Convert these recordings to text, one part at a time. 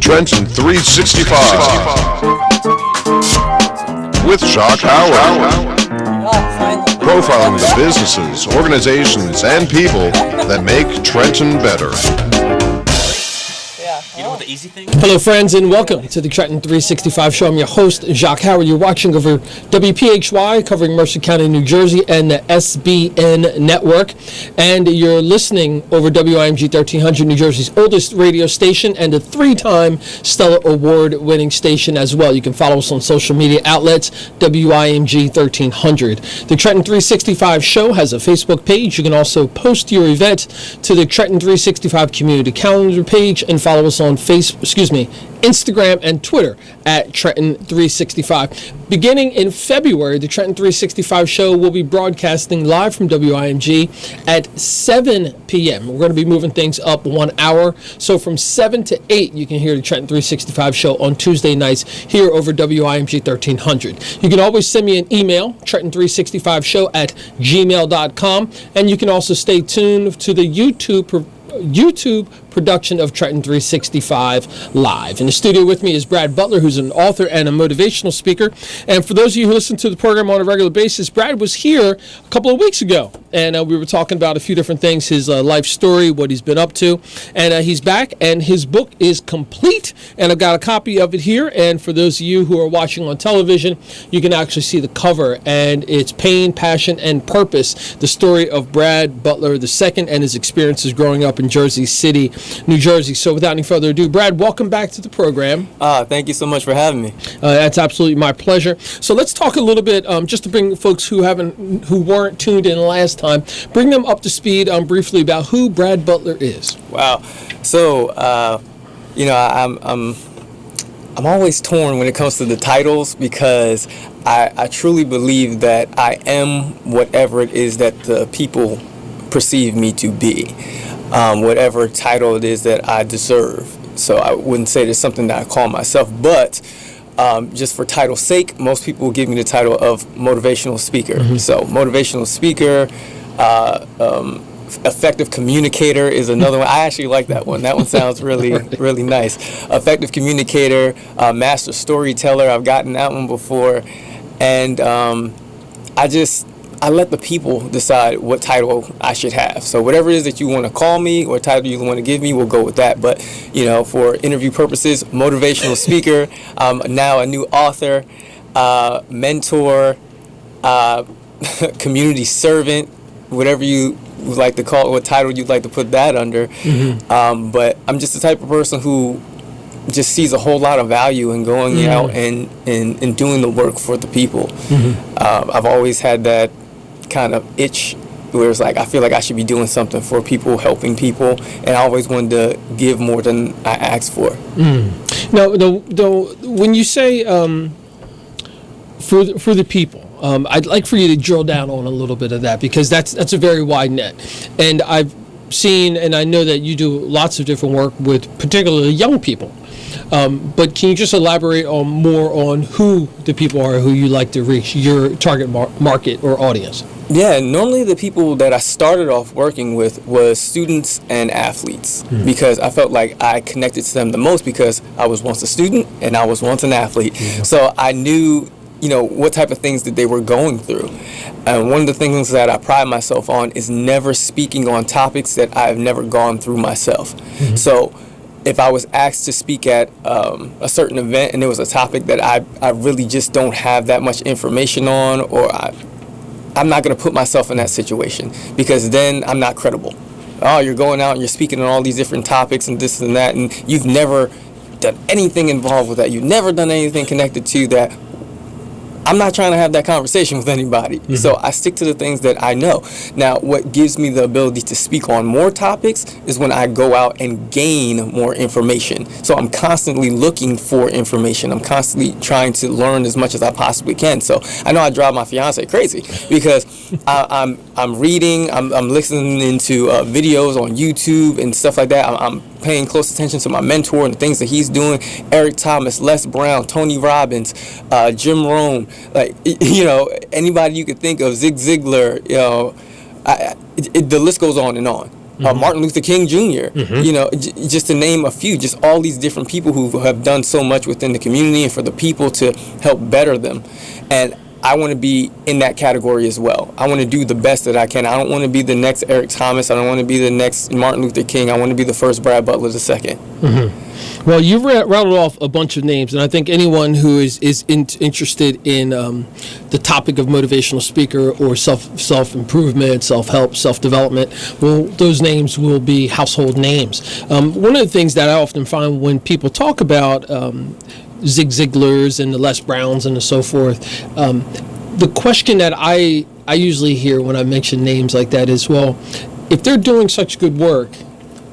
Trenton 365 with Shahedah. Profiling the businesses, organizations, and people that make Trenton better. You know what the easy thing? Hello, friends, and welcome to the Trenton 365 show. I'm your host, Shahedah. You're watching over WPHY, covering Mercer County, New Jersey, and the SBN network. And you're listening over WIMG 1300, New Jersey's oldest radio station, and a three-time Stellar Award-winning station as well. You can follow us on social media outlets, WIMG 1300. The Trenton 365 show has a Facebook page. You can also post your event to the Trenton 365 community calendar page and follow us on Instagram and Twitter at Trenton 365. Beginning in February, the Trenton 365 show will be broadcasting live from WIMG at 7 p.m. We're going to be moving things up 1 hour. So from 7 to 8, you can hear the Trenton 365 show on Tuesday nights here over WIMG 1300. You can always send me an email, Trenton365show at gmail.com. And you can also stay tuned to the YouTube production of Trenton 365 Live. In the studio with me is Brad Butler, who's an author and a motivational speaker. And for those of you who listen to the program on a regular basis, Brad was here a couple of weeks ago, and we were talking about a few different things, his life story, what he's been up to, and he's back, and his book is complete, and I've got a copy of it here. And for those of you who are watching on television, you can actually see the cover, and it's Pain, Passion, and Purpose, the story of Brad Butler II and his experiences growing up in Jersey City, New Jersey. So without any further ado, Brad, welcome back to the program. Thank you so much for having me. That's absolutely my pleasure. So let's talk a little bit, just to bring folks who weren't tuned in last time, bring them up to speed briefly about who Brad Butler is. Wow. So, I'm always torn when it comes to the titles, because I truly believe that I am whatever it is that the people perceive me to be. Whatever title it is that I deserve. So I wouldn't say there's something that I call myself, but just for title's sake, most people will give me the title of motivational speaker. Mm-hmm. So motivational speaker, effective communicator is another one. I actually like that one. That one sounds really, really nice. Effective communicator, master storyteller. I've gotten that one before. And I let the people decide what title I should have. So whatever it is that you want to call me or title you want to give me, we'll go with that. But, for interview purposes, motivational speaker, now a new author, mentor, community servant, whatever you would like to call it, what title you'd like to put that under. Mm-hmm. But I'm just the type of person who just sees a whole lot of value in going out and doing the work for the people. Mm-hmm. I've always had that kind of itch where it's like I feel like I should be doing something for people, helping people, and I always wanted to give more than I asked for. Now, when you say for the people, I'd like for you to drill down on a little bit of that, because that's a very wide net, and I've seen, and I know that you do lots of different work with particularly young people. But can you just elaborate more on who the people are who you like to reach, your target market or audience? Yeah, normally the people that I started off working with was students and athletes, because I felt like I connected to them the most, because I was once a student and I was once an athlete. Mm-hmm. So I knew, what type of things that they were going through. And one of the things that I pride myself on is never speaking on topics that I've never gone through myself. Mm-hmm. So if I was asked to speak at a certain event and there was a topic that I really just don't have that much information on, or I'm not going to put myself in that situation, because then I'm not credible. Oh, you're going out and you're speaking on all these different topics and this and that, and you've never done anything involved with that. You've never done anything connected to that. I'm not trying to have that conversation with anybody. Mm-hmm. So I stick to the things that I know. Now, what gives me the ability to speak on more topics is when I go out and gain more information. So I'm constantly looking for information. I'm constantly trying to learn as much as I possibly can. So I know I drive my fiance crazy, because I'm reading, I'm listening to videos on YouTube and stuff like that. I'm paying close attention to my mentor and the things that he's doing. Eric Thomas, Les Brown, Tony Robbins, Jim Rohn, anybody you could think of, Zig Ziglar, the list goes on and on. Martin Luther King Jr., just to name a few, just all these different people who have done so much within the community and for the people to help better them. And I want to be in that category as well. I want to do the best that I can. I don't want to be the next Eric Thomas. I don't want to be the next Martin Luther King. I want to be the first Brad Butler II. Well, you've rattled off a bunch of names, and I think anyone who is interested in the topic of motivational speaker or self-improvement, self-help, self-development, well, those names will be household names. One of the things that I often find when people talk about Zig Ziglars and the Les Browns and so forth, the question that I usually hear when I mention names like that is, well, if they're doing such good work,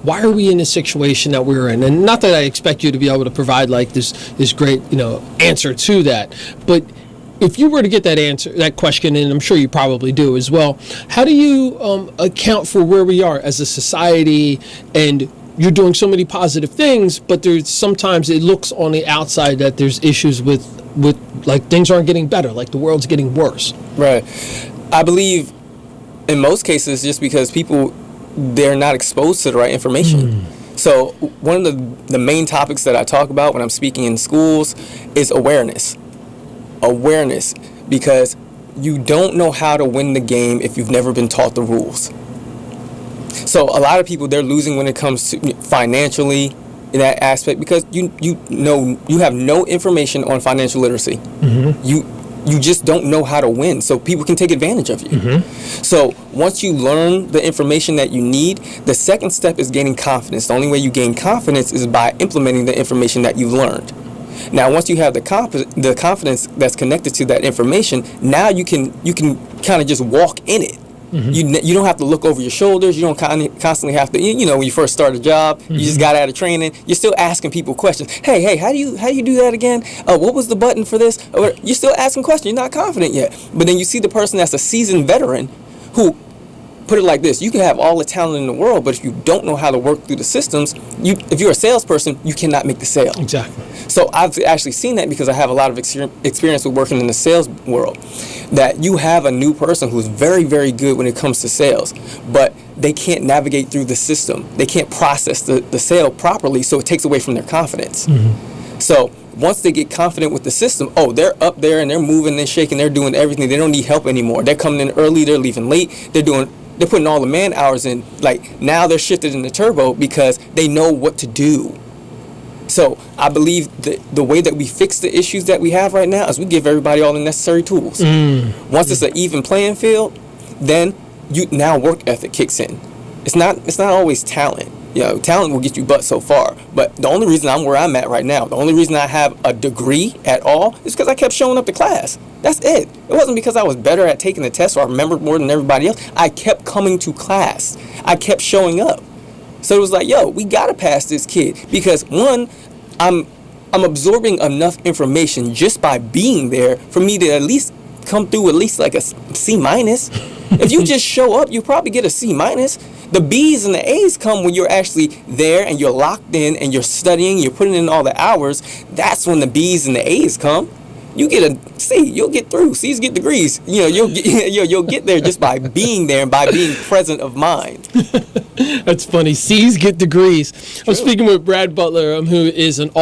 why are we in the situation that we're in? And not that I expect you to be able to provide like this great, answer to that, but if you were to get that question, and I'm sure you probably do as well, how do you account for where we are as a society? And you're doing so many positive things, but there's sometimes it looks on the outside that there's issues with like things aren't getting better, like the world's getting worse. Right. I believe in most cases, just because they're not exposed to the right information. So one of the main topics that I talk about when I'm speaking in schools is awareness. Awareness, because you don't know how to win the game if you've never been taught the rules. So a lot of people, they're losing when it comes to financially in that aspect because you have no information on financial literacy. You just don't know how to win, so people can take advantage of you. So once you learn the information that you need, the second step is gaining confidence. The only way you gain confidence is by implementing the information that you've learned. Now, once you have the confidence that's connected to that information, now you can kind of just walk in it. You don't have to look over your shoulders. You don't constantly have to, when you first start a job, you just got out of training, you're still asking people questions. Hey, how do you do that again? What was the button for this? You're still asking questions. You're not confident yet. But then you see the person that's a seasoned veteran who, put it like this, you can have all the talent in the world, but if you don't know how to work through the systems, if you're a salesperson, you cannot make the sale. Exactly. So I've actually seen that because I have a lot of experience with working in the sales world, that you have a new person who's very, very good when it comes to sales, but they can't navigate through the system. They can't process the sale properly, so it takes away from their confidence. So once they get confident with the system, they're up there and they're moving and shaking, they're doing everything. They don't need help anymore. They're coming in early, they're leaving late, they're putting all the man hours in. Like, now they're shifted in the turbo because they know what to do. So I believe that the way that we fix the issues that we have right now is we give everybody all the necessary tools. Once it's an even playing field, then now work ethic kicks in. It's not always talent. Talent will get you but so far. But the only reason I'm where I'm at right now, the only reason I have a degree at all is because I kept showing up to class. That's it. It wasn't because I was better at taking the test or I remembered more than everybody else. I kept coming to class. I kept showing up. So it was like, we got to pass this kid. Because one, I'm absorbing enough information just by being there for me to at least come through at least like a C-. If you just show up, you probably get a C-. The B's and the A's come when you're actually there and you're locked in and you're studying, you're putting in all the hours. That's when the B's and the A's come. You get a C, you'll get through. C's get degrees. You'll get there just by being there and by being present of mind. That's funny. C's get degrees. I'm speaking with Brad Butler, who is a new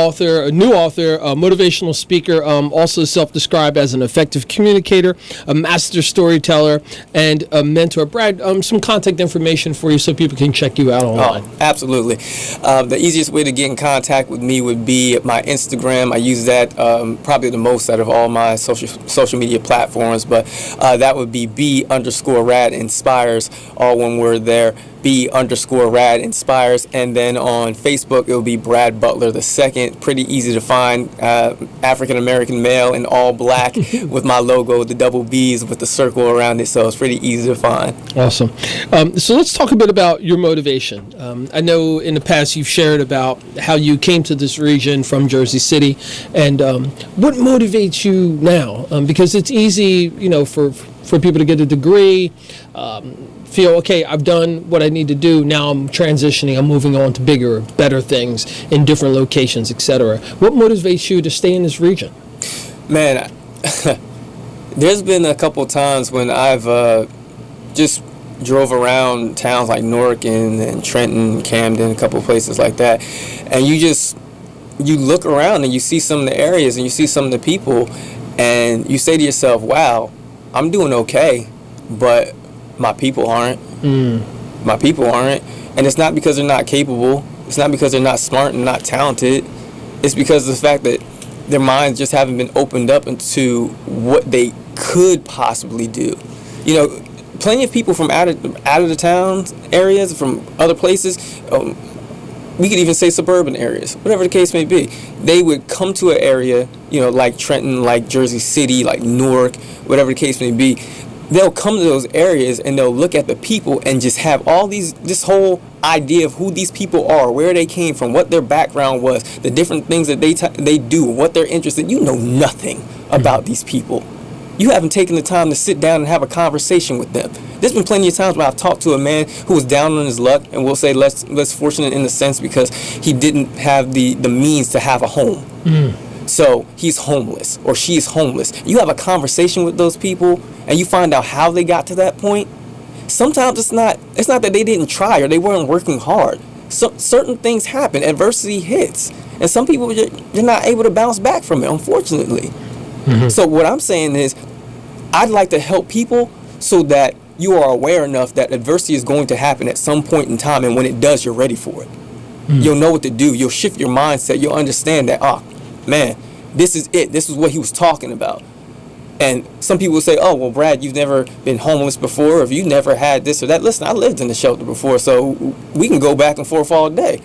author, a motivational speaker, also self-described as an effective communicator, a master storyteller, and a mentor. Brad, some contact information for you so people can check you out online. Absolutely. The easiest way to get in contact with me would be my Instagram. I use that probably the most out of all my social media platforms, but that would be B_Rad Inspires, all one word there. B_Rad Inspires, and then on Facebook it will be Brad Butler II. Pretty easy to find. African American male in all black with my logo, the double B's with the circle around it, so it's pretty easy to find. Awesome. So let's talk a bit about your motivation. I know in the past you've shared about how you came to this region from Jersey City, and what motivates you now? Because it's easy, for people to get a degree, feel, okay, I've done what I need to do, now I'm transitioning, I'm moving on to bigger, better things in different locations, etc. What motivates you to stay in this region? Man, there's been a couple times when I've just drove around towns like Newark and Trenton, Camden, a couple of places like that, and you look around and you see some of the areas and you see some of the people, and you say to yourself, wow, I'm doing okay, but my people aren't. My people aren't. And it's not because they're not capable. It's not because they're not smart and not talented. It's because of the fact that their minds just haven't been opened up into what they could possibly do. You know, plenty of people from out of the towns areas, from other places, we could even say suburban areas, whatever the case may be, they would come to an area, you know, like Trenton, like Jersey City, like Newark, whatever the case may be. They'll come to those areas and they'll look at the people and just have this whole idea of who these people are, where they came from, what their background was, the different things that they do, what they're interested in. You know nothing about these people. You haven't taken the time to sit down and have a conversation with them. There's been plenty of times where I've talked to a man who was down on his luck, and we'll say less fortunate in the sense because he didn't have the means to have a home. So he's homeless or she's homeless. You have a conversation with those people and you find out how they got to that point. Sometimes it's not that they didn't try or they weren't working hard. Certain things happen, adversity hits, and some people they're not able to bounce back from it, unfortunately. So what I'm saying is I'd like to help people so that you are aware enough that adversity is going to happen at some point in time, and when it does, you're ready for it. You'll know what to do. You'll shift your mindset. You'll understand that, man, this is it. This is what he was talking about. And some people will say, oh, well, Brad, you've never been homeless before, or if you've never had this or that. Listen, I lived in the shelter before, so we can go back and forth all day.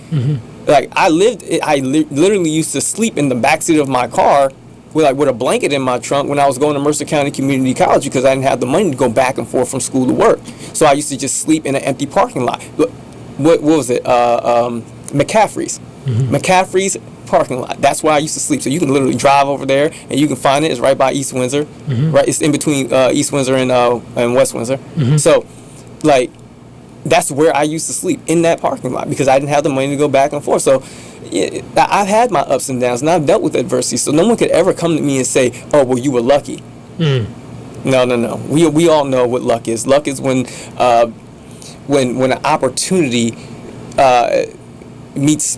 Like, I literally used to sleep in the backseat of my car with a blanket in my trunk when I was going to Mercer County Community College because I didn't have the money to go back and forth from school to work. So I used to just sleep in an empty parking lot. What was it? McCaffrey's. McCaffrey's parking lot. That's where I used to sleep. So you can literally drive over there and you can find it. It's right by East Windsor. Right, it's in between East Windsor and West Windsor. So, like, that's where I used to sleep, in that parking lot, because I didn't have the money to go back and forth. So yeah, I've had my ups and downs, and I've dealt with adversity. So no one could ever come to me and say, oh, well, you were lucky. No. We all know what luck is. Luck is when an opportunity meets.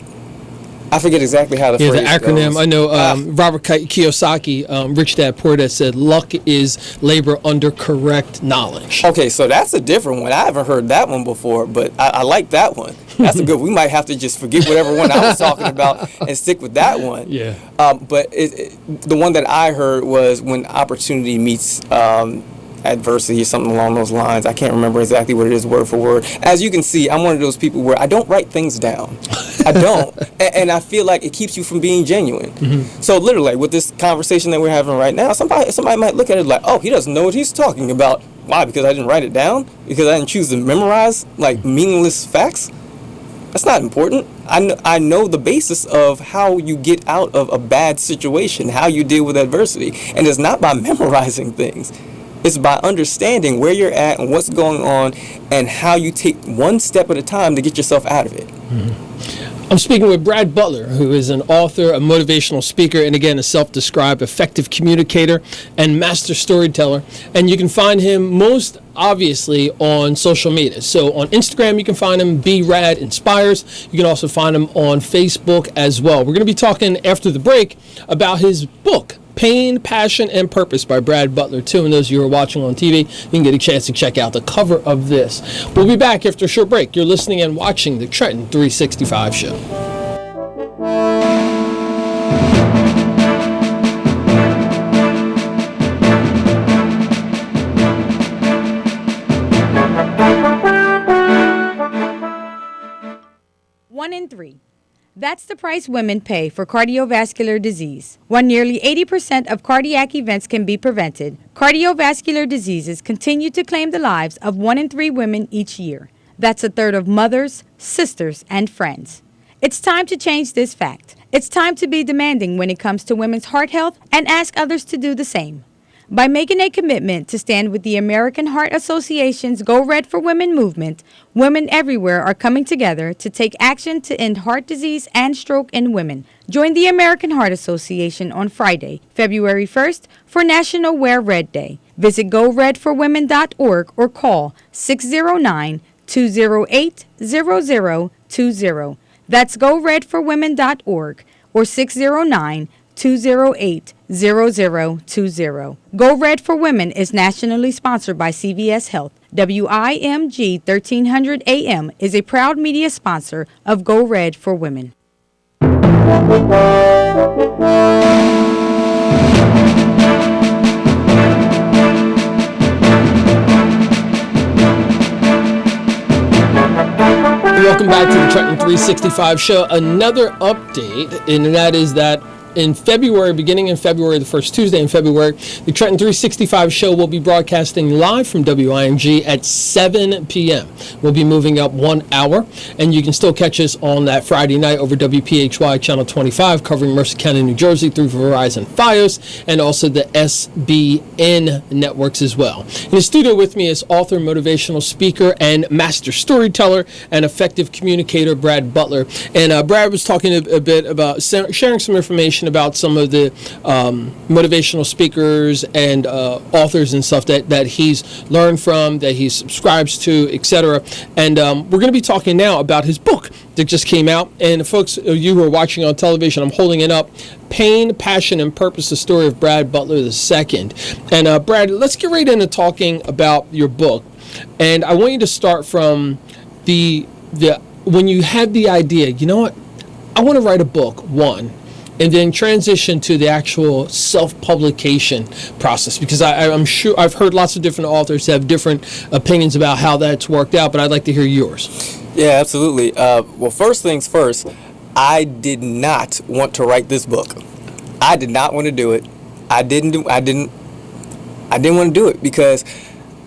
I forget exactly how the phrase the acronym goes. I know. Robert Kiyosaki, Rich Dad Poor Dad, said luck is labor under correct knowledge. Okay, so that's a different one. I haven't heard that one before, but I like that one. That's a good. We might have to just forget whatever one I was talking about and stick with that one. Yeah. But the one that I heard was when opportunity meets adversity or something along those lines. I can't remember exactly what it is word for word. As you can see, I'm one of those people where I don't write things down. I don't. And I feel like it keeps you from being genuine. So literally, with this conversation that we're having right now, somebody might look at it like, oh, he doesn't know what he's talking about. Why? Because I didn't write it down? Because I didn't choose to memorize, like, meaningless facts? That's not important. I know the basis of how you get out of a bad situation, how you deal with adversity. And it's not by memorizing things. It's by understanding where you're at and what's going on and how you take one step at a time to get yourself out of it. I'm speaking with Brad Butler, who is an author, a motivational speaker, and again, a self-described effective communicator and master storyteller. And you can find him most obviously on social media. So on Instagram, you can find him, BRAD Inspires. You can also find him on Facebook as well. We're going to be talking after the break about his book, Pain, Passion, and Purpose by Brad Butler, too. And those of you who are watching on TV, you can get a chance to check out the cover of this. We'll be back after a short break. You're listening and watching the Trenton 365 show. One in three. That's the price women pay for cardiovascular disease. While nearly 80% of cardiac events can be prevented, cardiovascular diseases continue to claim the lives of 1 in 3 women each year. That's a third of mothers, sisters, and friends. It's time to change this fact. It's time to be demanding when it comes to women's heart health and ask others to do the same. By making a commitment to stand with the American Heart Association's Go Red for Women movement, women everywhere are coming together to take action to end heart disease and stroke in women. Join the American Heart Association on Friday, February 1st for National Wear Red Day. Visit GoRedForWomen.org or call 609-208-0020. That's GoRedForWomen.org or 609-208-0020. Go Red for Women is nationally sponsored by CVS Health. WIMG 1300 AM is a proud media sponsor of Go Red for Women. Welcome back to the Trenton 365 show. Another update, and that is that in February, beginning in February, the first Tuesday in February, the Trenton 365 show will be broadcasting live from WIMG at 7 p.m. We'll be moving up 1 hour, and you can still catch us on that Friday night over WPHY Channel 25, covering Mercer County, New Jersey through Verizon Fios, and also the SBN networks as well. In the studio with me is author, motivational speaker, and master storyteller and effective communicator, Brad Butler. And Brad was talking a bit about sharing some information about some of the motivational speakers and authors and stuff that he's learned from, that he subscribes to, etc. And we're going to be talking now about his book that just came out. And folks, you who are watching on television, I'm holding it up. Pain, Passion, and Purpose, the story of Brad Butler II. And Brad, let's get right into talking about your book. And I want you to start from the when you had the idea, you know what, I want to write a book, one, and then transition to the actual self-publication process, because I'm sure I've heard lots of different authors have different opinions about how that's worked out, but I'd like to hear yours. Yeah, absolutely. Well, first things first, I did not want to write this book. I did not want to do it. I didn't want to do it because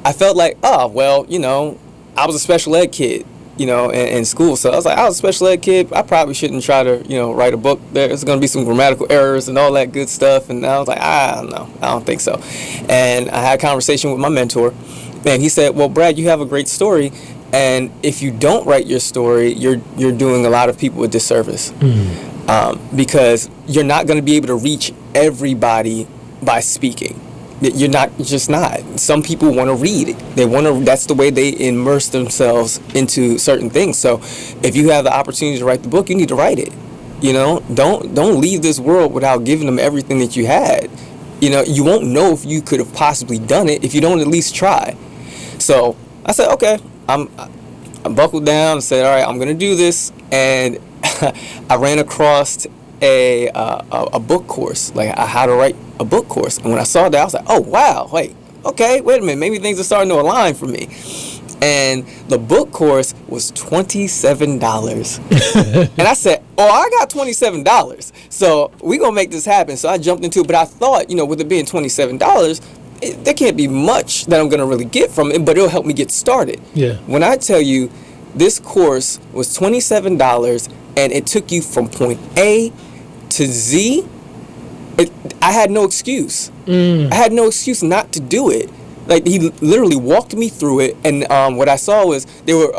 I felt like, oh, well, you know, I was a special ed kid, you know, in school. So I was like, I was a special ed kid. I probably shouldn't try to, you know, write a book. There's going to be some grammatical errors and all that good stuff. And I was like, I don't know. I don't think so. And I had a conversation with my mentor, and he said, well, Brad, you have a great story. And if you don't write your story, you're doing a lot of people a disservice. Because you're not going to be able to reach everybody by speaking. You're just not. Some people want to read. That's the way they immerse themselves into certain things. So if you have the opportunity to write the book, you need to write it. You know, don't leave this world without giving them everything that you had. You know, you won't know if you could have possibly done it if you don't at least try. So I said, okay, I buckled down and said, all right, I'm going to do this. And I ran across a book course, like how to write a book course. And when I saw that, I was like, oh, wow, wait a minute, maybe things are starting to align for me. And the book course was $27. And I said, oh, I got $27. So we're going to make this happen. So I jumped into it. But I thought, you know, with it being $27, there can't be much that I'm going to really get from it, but it'll help me get started. Yeah. When I tell you this course was $27 and it took you from point A to Z, I had no excuse. I had no excuse not to do it. Like, he literally walked me through it, and what I saw was there were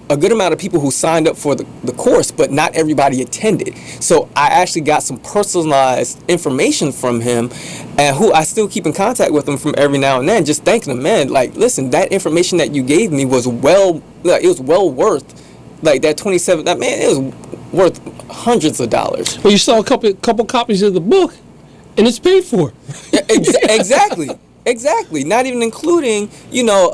a good amount of people who signed up for the course, but not everybody attended. So I actually got some personalized information from him, and who I still keep in contact with him from every now and then, just thanking him, man, like, listen, that information that you gave me was well worth, like, that 27, that, man, it was worth hundreds of dollars. Well, you saw a couple copies of the book, and it's paid for. Yeah, exactly. Not even including, you know,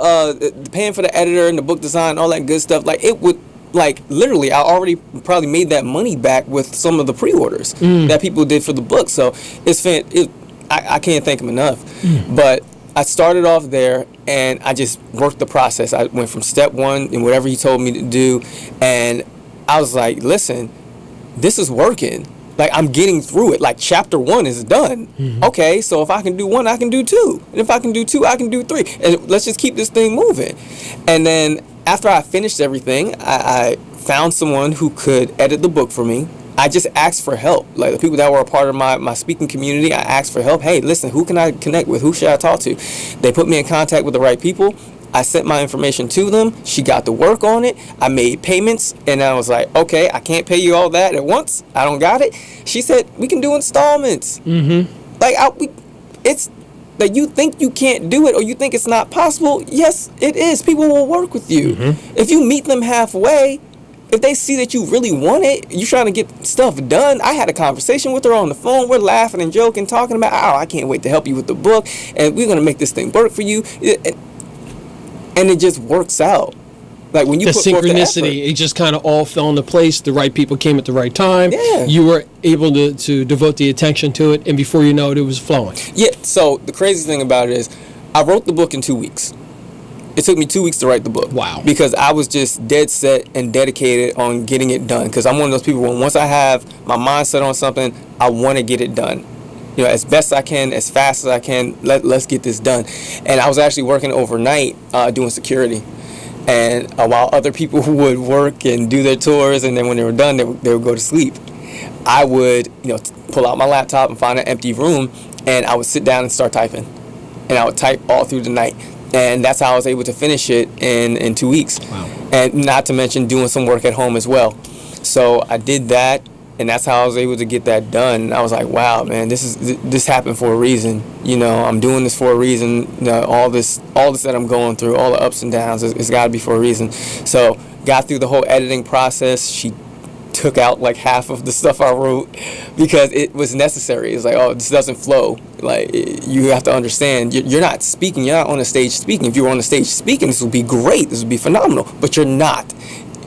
paying for the editor and the book design, all that good stuff. Like, it would, like, literally, I already probably made that money back with some of the pre-orders that people did for the book. So I can't thank them enough. But I started off there, and I just worked the process. I went from step one and whatever he told me to do, and I was like, listen, this is working. Like, I'm getting through it. Like, chapter 1 is done. Okay, so if I can do 1, I can do 2. And if I can do 2, I can do 3. And let's just keep this thing moving. And then after I finished everything, I found someone who could edit the book for me. I just asked for help. Like, the people that were a part of my speaking community, I asked for help. Hey, listen, who can I connect with? Who should I talk to? They put me in contact with the right people. I sent my information to them. She got to work on it. I made payments, and I was like, okay, I can't pay you all that at once. I don't got it. She said, we can do installments. Like, that you think you can't do it or you think it's not possible, yes, it is. People will work with you. If you meet them halfway, if they see that you really want it, you're trying to get stuff done. I had a conversation with her on the phone. We're laughing and joking, talking about, oh, I can't wait to help you with the book, and we're going to make this thing work for you. And it just works out. Like when you the put forth the effort. synchronicity, it just kind of all fell into place. The right people came at the right time. Yeah. You were able to devote the attention to it, and before you know it, it was flowing. Yeah, so the crazy thing about it is I wrote the book in 2 weeks. It took me 2 weeks to write the book. Wow. Because I was just dead set and dedicated on getting it done. Because I'm one of those people, when once I have my mindset on something, I want to get it done. You know, as best I can, as fast as I can, let's get this done. And I was actually working overnight doing security. And while other people would work and do their tours, and then when they were done, they would go to sleep, I would, pull out my laptop and find an empty room, and I would sit down and start typing. And I would type all through the night. And that's how I was able to finish it in 2 weeks. Wow. And not to mention doing some work at home as well. So I did that, and that's how I was able to get that done. And I was like, wow, man, this happened for a reason. I'm doing this for a reason. All this that I'm going through, all the ups and downs, it's got to be for a reason. So got through the whole editing process. She took out like half of the stuff I wrote because it was necessary. It's like, oh, this doesn't flow. Like, you have to understand, you're not speaking, you're not on a stage speaking. If you were on the stage speaking, this would be great, this would be phenomenal, but you're not.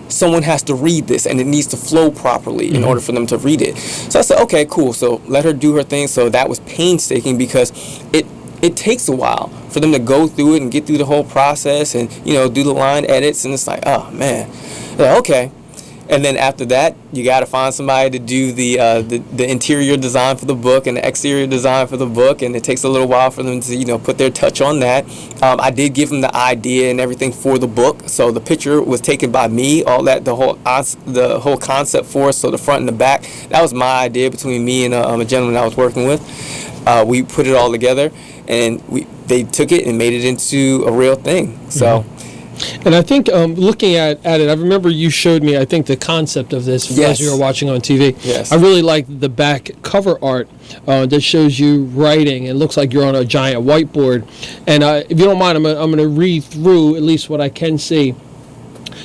Someone has to read this, and it needs to flow properly in order for them to read it. So I said, okay, cool, so let her do her thing. So that was painstaking because it takes a while for them to go through it and get through the whole process and, do the line edits, and it's like, oh, man. Like, okay. And then after that, you got to find somebody to do the interior design for the book and the exterior design for the book, and it takes a little while for them to put their touch on that. I did give them the idea and everything for the book, so the picture was taken by me. All that the whole concept for us, so the front and the back, that was my idea between me and a gentleman I was working with. We put it all together, and they took it and made it into a real thing. So. And I think looking at it, I remember you showed me, I think, the concept of this as you were watching on TV. Yes. I really like the back cover art that shows you writing. It looks like you're on a giant whiteboard. And if you don't mind, I'm going to read through at least what I can see.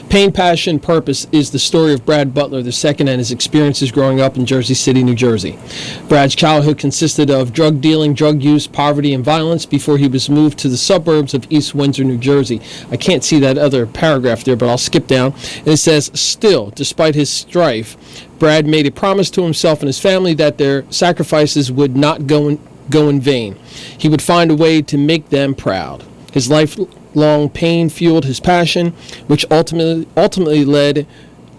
Pain, Passion, Purpose is the story of Brad Butler II and his experiences growing up in Jersey City, New Jersey. Brad's childhood consisted of drug dealing, drug use, poverty, and violence before he was moved to the suburbs of East Windsor, New Jersey. I can't see that other paragraph there, but I'll skip down. And it says, still, despite his strife, Brad made a promise to himself and his family that their sacrifices would not go in vain. He would find a way to make them proud. His lifelong pain fueled his passion, which ultimately led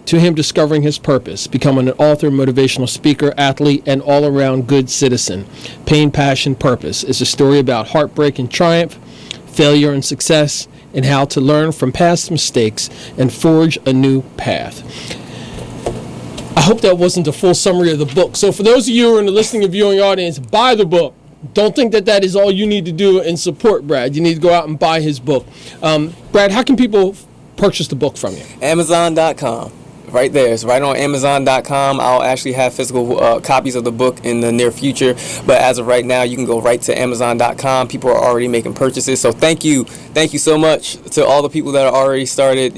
to him discovering his purpose, becoming an author, motivational speaker, athlete, and all-around good citizen. Pain, Passion, Purpose is a story about heartbreak and triumph, failure and success, and how to learn from past mistakes and forge a new path. I hope that wasn't a full summary of the book. So for those of you who are in the listening and viewing audience, buy the book. Don't think that is all you need to do and support Brad. You need to go out and buy his book. Brad, how can people purchase the book from you? Amazon.com. Right there. It's right on Amazon.com. I'll actually have physical copies of the book in the near future. But as of right now, you can go right to Amazon.com. People are already making purchases. So thank you so much to all the people that are already started,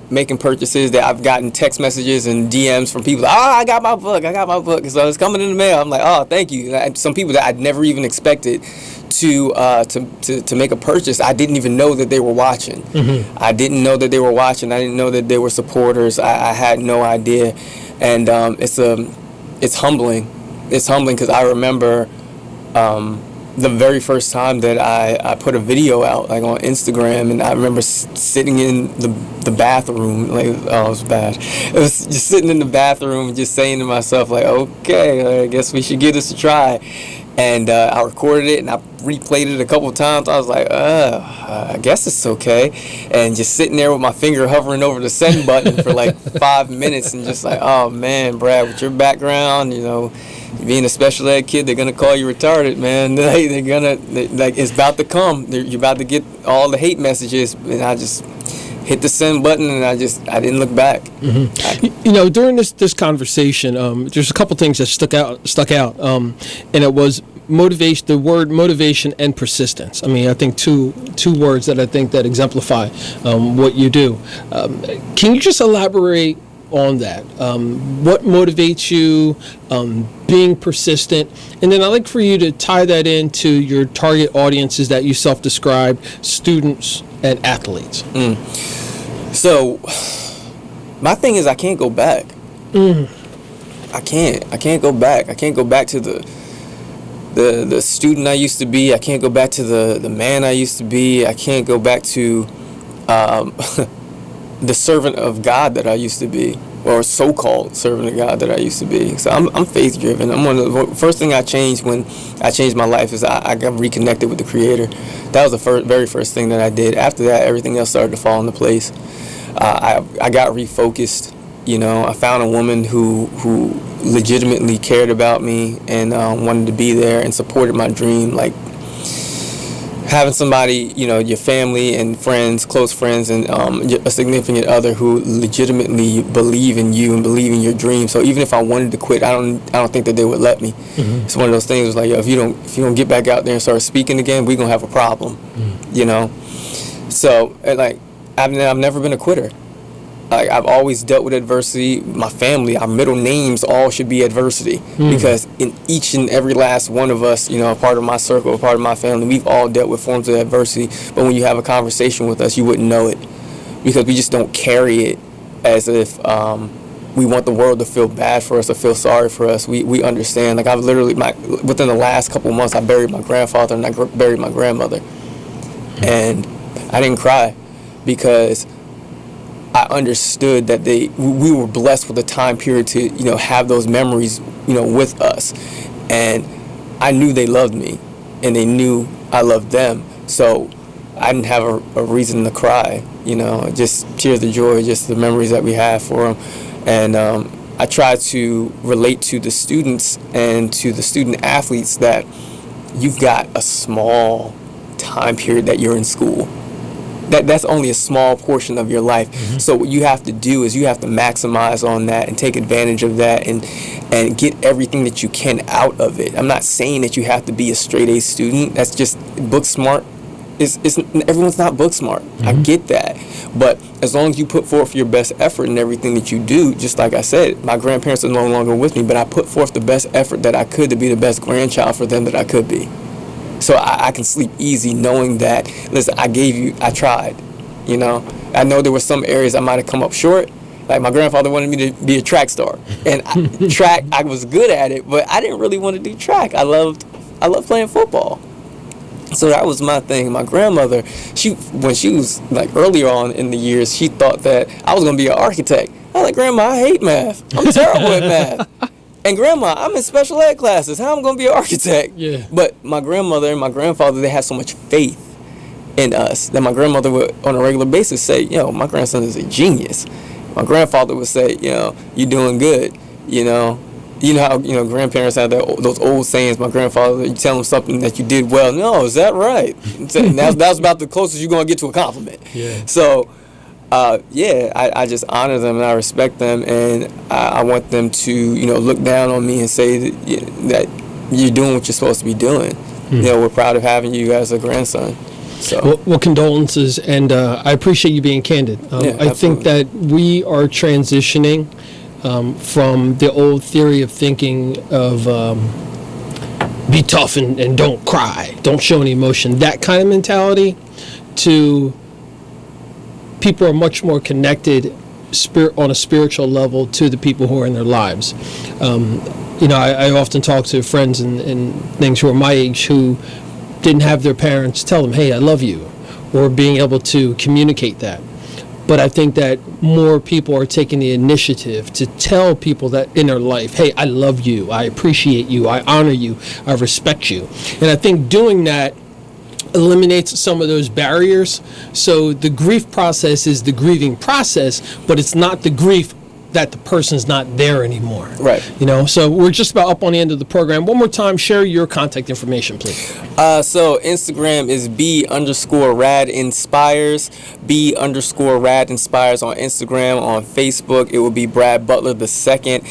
making purchases. That I've gotten text messages and DMs from people. I got my book. So it's coming in the mail. I'm like, oh, thank you. Some people that I'd never even expected to make a purchase. I didn't even know that they were watching. Mm-hmm. I didn't know that they were watching. I didn't know that they were supporters. I had no idea, and it's humbling. It's humbling because I remember the very first time that I put a video out, like on Instagram, and I remember sitting in the bathroom, like, oh, it was bad. It was just sitting in the bathroom and just saying to myself, like, okay, I guess we should give this a try. And I recorded it and I replayed it a couple of times. I was like, I guess it's okay. And just sitting there with my finger hovering over the send button for like 5 minutes and just like, oh man, Brad, with your background, being a special ed kid, they're going to call you retarded, man. It's about to come. You're about to get all the hate messages. And I just hit the send button and I didn't look back. Mm-hmm. During this conversation, there's a couple things that stuck out, and it was motivation, the word motivation and persistence. I mean, I think two words that I think that exemplify what you do. Can you just elaborate on that? What motivates you, being persistent? And then I'd like for you to tie that into your target audiences that you self-describe, students and athletes. So, my thing is I can't go back. I can't go back. I can't go back to the student I used to be. I can't go back to the man I used to be. I can't go back to the servant of God that I used to be, or so-called servant of God that I used to be. So I'm faith-driven. The first thing I changed when I changed my life is I got reconnected with the Creator. That was the very first thing that I did. After that, everything else started to fall into place. I got refocused. You know, I found a woman who legitimately cared about me and wanted to be there and supported my dream. Like having somebody, you know, your family and friends, close friends, and a significant other who legitimately believe in you and believe in your dream. So even if I wanted to quit, I don't think that they would let me. It's one of those things. Like, yo, if you don't get back out there and start speaking again, we're gonna have a problem. You know. So like, I've never been a quitter. I've always dealt with adversity. My family, our middle names all should be adversity, because in each and every last one of us, you know, a part of my circle, a part of my family, we've all dealt with forms of adversity. But when you have a conversation with us, you wouldn't know it, because we just don't carry it as if we want the world to feel bad for us or feel sorry for us. We understand. Like, I've literally, within the last couple of months, I buried my grandfather and I buried my grandmother, and I didn't cry because I understood that we were blessed with a time period to, you know, have those memories, you know, with us. And I knew they loved me and they knew I loved them. So I didn't have a reason to cry, you know, just tears of joy, just the memories that we have for them. And I try to relate to the students and to the student athletes that you've got a small time period that you're in school. That's only a small portion of your life. So what you have to do is you have to maximize on that and take advantage of that and get everything that you can out of it. I'm not saying that you have to be a straight A student. That's just book smart. Everyone's not book smart. I get that. But as long as you put forth your best effort in everything that you do, just like I said, my grandparents are no longer with me, but I put forth the best effort that I could to be the best grandchild for them that I could be. So I can sleep easy knowing that, listen, I tried, you know. I know there were some areas I might have come up short. Like, my grandfather wanted me to be a track star. And track, I was good at it, but I didn't really want to do track. I loved playing football. So that was my thing. My grandmother, when she was, like, earlier on in the years, she thought that I was going to be an architect. I was like, Grandma, I hate math. I'm terrible at math. And Grandma, I'm in special ed classes. How am I going to be an architect? Yeah. But my grandmother and my grandfather, they had so much faith in us that my grandmother would, on a regular basis, say, yo, my grandson is a genius. My grandfather would say, you know, you're doing good. You know how, you know, grandparents have those old sayings. My grandfather, you tell him something that you did well. No, is that right? And that's about the closest you're going to get to a compliment. Yeah. So, I just honor them and I respect them, and I want them to, you know, look down on me and say that you're doing what you're supposed to be doing. You know, we're proud of having you as a grandson. So, well, condolences, and I appreciate you being candid. I think that we are transitioning from the old theory of thinking of be tough and don't cry, don't show any emotion, that kind of mentality, to people are much more connected on a spiritual level to the people who are in their lives. You know, I often talk to friends and things who are my age who didn't have their parents tell them, hey, I love you, or being able to communicate that. But I think that more people are taking the initiative to tell people that in their life, hey, I love you, I appreciate you, I honor you, I respect you. And I think doing that eliminates some of those barriers. So the grief process is the grieving process, but it's not the grief that the person's not there anymore. Right. You know, so we're just about up on the end of the program. One more time, share your contact information, please. So Instagram is B_RADinspires, B_RADinspires on Instagram. On Facebook, it will be Brad Butler II.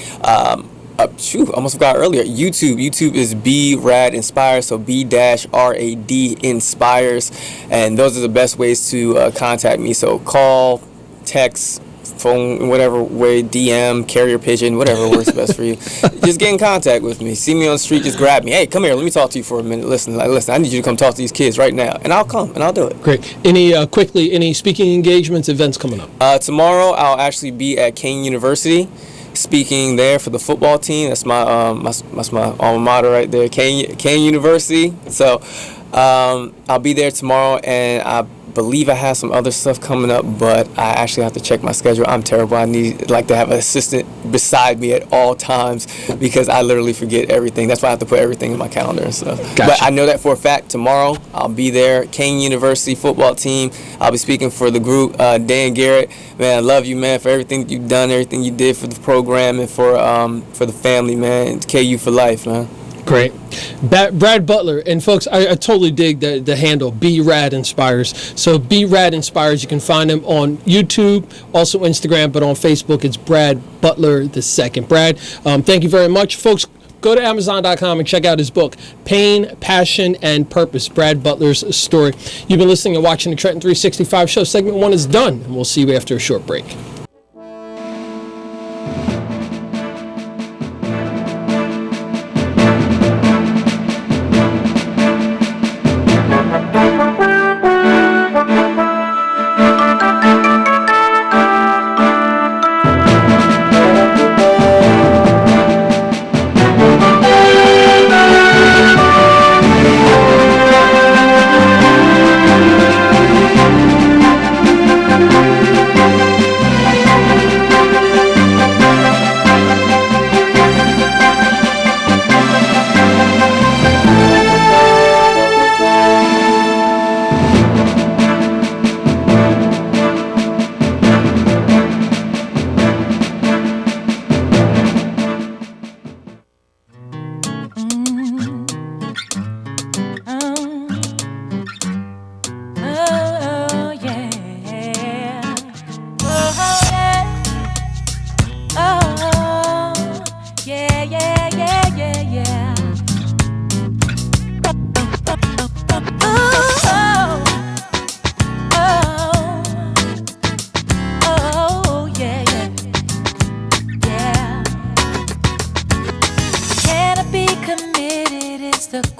almost forgot earlier. YouTube is B-Rad Inspires, so B-R-A-D Inspires, and those are the best ways to contact me. So call, text, phone, whatever way, DM, carrier pigeon, whatever works best for you. Just get in contact with me. See me on the street, just grab me. Hey, come here, let me talk to you for a minute. Listen, I need you to come talk to these kids right now, and I'll come and I'll do it. Great. Any speaking engagements, events coming up? Tomorrow I'll actually be at Kane University, speaking there for the football team. That's my alma mater right there, Kane University. So I'll be there tomorrow, and I believe I have some other stuff coming up, but I actually have to check my schedule. I'm terrible. I need to have an assistant beside me at all times because I literally forget everything. That's why I have to put everything in my calendar and stuff. Gotcha. But I know that for a fact. Tomorrow I'll be there. Kane University football team. I'll be speaking for the group. Dan Garrett, man, I love you, man, for everything that you've done, everything you did for the program and for the family, man. It's KU for life, man. Great. Brad Butler. And folks, I totally dig the handle, B-Rad Inspires. So B-Rad Inspires, you can find him on YouTube, also Instagram, but on Facebook, it's Brad Butler II. Brad, thank you very much. Folks, go to Amazon.com and check out his book, Pain, Passion, and Purpose, Brad Butler's story. You've been listening and watching the Trenton 365 show. Segment 1 is done, and we'll see you after a short break.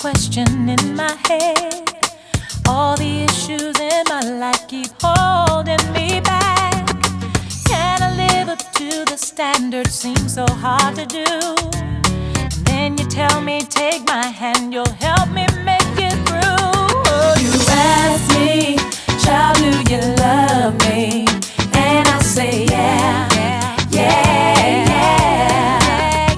question in my head. All the issues in my life keep holding me back. Can I live up to the standard? Seems so hard to do. And then you tell me, take my hand, you'll help me make it through. Oh, you ask me, child, do you love me? And I say, yeah, yeah, yeah,